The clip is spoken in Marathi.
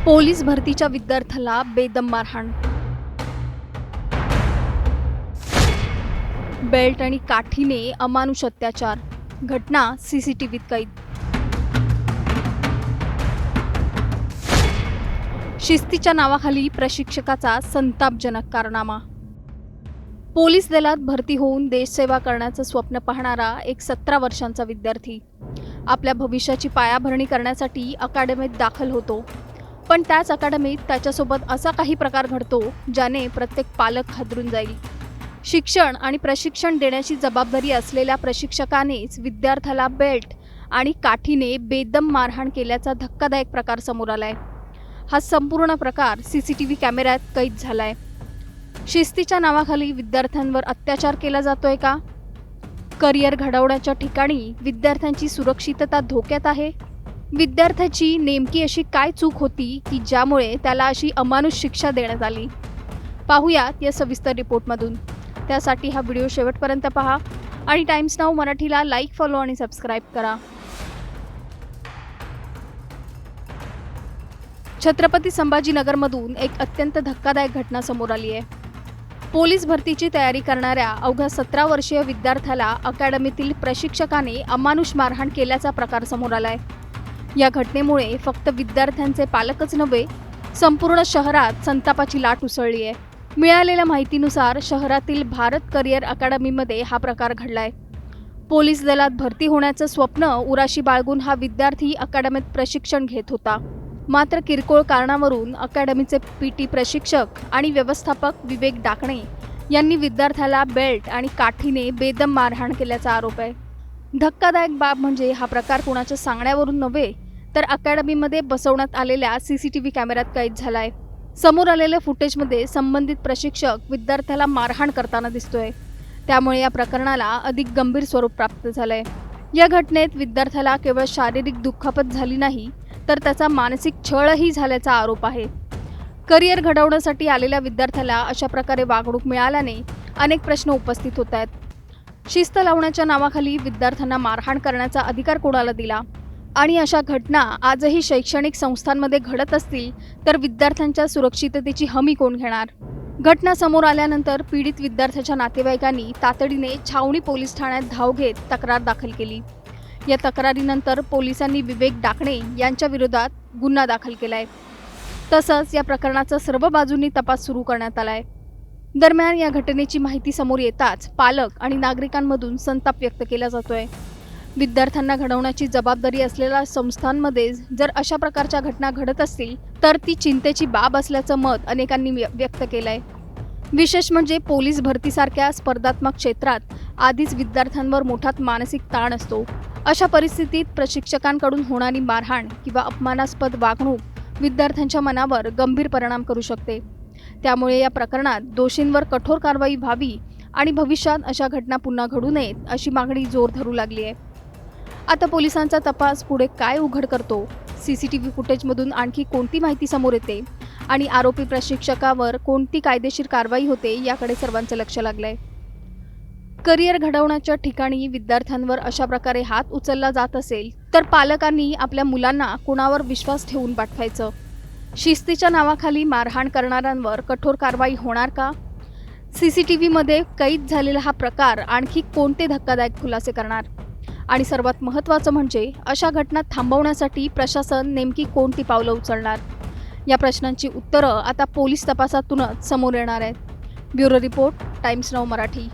पोलीस भरतीच्या विद्यार्थ्याला बेदम मारहाण. बेल्ट आणि काठीने अमानुष अत्याचार. घटना सीसीटीव्हीत कैद. शिस्तीच्या नावाखाली प्रशिक्षकाचा संतापजनक कारनामा. पोलीस दलात भरती होऊन देशसेवा करण्याचं स्वप्न पाहणारा एक 17 वर्षांचा विद्यार्थी आपल्या भविष्याची पायाभरणी करण्यासाठी अकादमीत दाखल होतो. पण त्याच अकादमीत त्याच्यासोबत असा काही प्रकार घडतो ज्याने प्रत्येक पालक हादरून जाईल. शिक्षण आणि प्रशिक्षण देण्याची जबाबदारी असलेल्या प्रशिक्षकानेच विद्यार्थ्याला बेल्ट आणि काठीने बेदम मारहाण केल्याचा धक्कादायक प्रकार समोर आलाय. हा संपूर्ण प्रकार सीसीटीव्ही कॅमेऱ्यात कैद झालाय. शिस्तीच्या नावाखाली विद्यार्थ्यांवर अत्याचार केला जातोय का? करिअर घडवण्याच्या ठिकाणी विद्यार्थ्यांची सुरक्षितता धोक्यात आहे. विद्यार्थ्याची नेमकी अशी काय चूक होती की ज्यामुळे त्याला अशी अमानुष शिक्षा देण्यात आली? पाहूयात या सविस्तर रिपोर्टमधून. त्यासाठी हा व्हिडिओ शेवटपर्यंत पहा आणि टाइम्स नाऊ मराठीला लाईक, फॉलो आणि सबस्क्राईब करा. छत्रपती संभाजीनगरमधून एक अत्यंत धक्कादायक घटना समोर आली आहे. पोलीस भरतीची तयारी करणाऱ्या अवघ्या 17 वर्षीय विद्यार्थ्याला अकादमीतील प्रशिक्षकाने अमानुष मारहाण केल्याचा प्रकार समोर आलाय. या घटनेमुळे फक्त विद्यार्थ्यांचे पालकच नव्हे, संपूर्ण शहरात संतापाची लाट उसळली आहे. मिळालेल्या माहितीनुसार शहरातील भारत करिअर अकादमीमध्ये हा प्रकार घडलाय. पोलीस दलात भरती होण्याचं स्वप्न उराशी बाळगून हा विद्यार्थी अकादमीत प्रशिक्षण घेत होता. मात्र किरकोळ कारणावरून अकादमीचे पीटी प्रशिक्षक आणि व्यवस्थापक विवेक डाकणे यांनी विद्यार्थ्याला बेल्ट आणि काठीने बेदम मारहाण केल्याचा आरोप आहे. धक्कादायक बाब म्हणजे हा प्रकार कोणाच्या सांगण्यावरून नव्हे, तर अकादमीमध्ये बसवण्यात आलेल्या सीसीटीव्ही कॅमेऱ्यात कैद झालाय. समोर आलेल्या फुटेजमध्ये संबंधित प्रशिक्षक विद्यार्थ्याला मारहाण करताना दिसतोय. त्यामुळे या प्रकरणाला अधिक गंभीर स्वरूप प्राप्त झालंय. या घटनेत विद्यार्थ्याला केवळ शारीरिक दुखापत झाली नाही, तर त्याचा मानसिक छळही झाल्याचा आरोप आहे. करिअर घडवण्यासाठी आलेल्या विद्यार्थ्याला अशा प्रकारे वागणूक मिळाल्याने अनेक प्रश्न उपस्थित होत आहेत. शिस्त लावण्याच्या नावाखाली विद्यार्थ्यांना मारहाण करण्याचा अधिकार कोणाला दिला? आणि अशा घटना आजही शैक्षणिक संस्थांमध्ये घडत असतील तर विद्यार्थ्यांच्या सुरक्षिततेची हमी कोण घेणार? घटना समोर आल्यानंतर पीडित विद्यार्थ्याच्या नातेवाईकांनी तातडीने छावणी पोलीस ठाण्यात धाव घेत तक्रार दाखल केली. या तक्रारीनंतर पोलिसांनी विवेक डाकणे यांच्या विरोधात गुन्हा दाखल केलाय. तसंच या प्रकरणाचा सर्व बाजूंनी तपास सुरू करण्यात आलाय. दरम्यान या घटनेची माहिती समोर येताच पालक आणि नागरिकांमधून संताप व्यक्त केला जातोय. विद्यार्थ्यांना घडवण्याची जबाबदारी असलेल्या संस्थांमध्ये जर अशा प्रकारच्या घटना घडत असतील तर ती चिंतेची बाब असल्याचं मत अनेकांनी व्यक्त केलंय. विशेष म्हणजे पोलीस भरतीसारख्या स्पर्धात्मक क्षेत्रात आधीच विद्यार्थ्यांवर मोठा मानसिक ताण असतो. अशा परिस्थितीत प्रशिक्षकांकडून होणारी मारहाण किंवा अपमानास्पद वागणूक विद्यार्थ्यांच्या मनावर गंभीर परिणाम करू शकते. त्यामुळे या प्रकरणात दोषींवर कठोर कारवाई व्हावी आणि भविष्यात अशा घटना पुन्हा घडू नयेत अशी मागणी जोर धरू लागली आहे. आता पोलिसांचा तपास पुढे काय उघड करतो? सीसीटीव्ही फुटेजमधून आणखी कोणती माहिती समोर येते आणि आरोपी प्रशिक्षकावर कोणती कायदेशीर कारवाई होते याकडे सर्वांचं लक्ष लागलंय. करिअर घडवण्याच्या ठिकाणी विद्यार्थ्यांवर अशा प्रकारे हात उचलला जात असेल तर पालकांनी आपल्या मुलांना कोणावर विश्वास ठेवून पाठवायचं? शिस्तीच्या नावाखाली मारहाण करणाऱ्यांवर कठोर कारवाई होणार का? सीसीटीव्हीमध्ये कैद झालेला हा प्रकार आणखी कोणते धक्कादायक खुलासे करणार? आणि सर्वात महत्त्वाचं म्हणजे अशा घटना थांबवण्यासाठी प्रशासन नेमकी कोणती पावलं उचलणार? या प्रश्नांची उत्तरं आता पोलीस तपासातूनच समोर येणार आहेत. Bureau report, times now Marathi.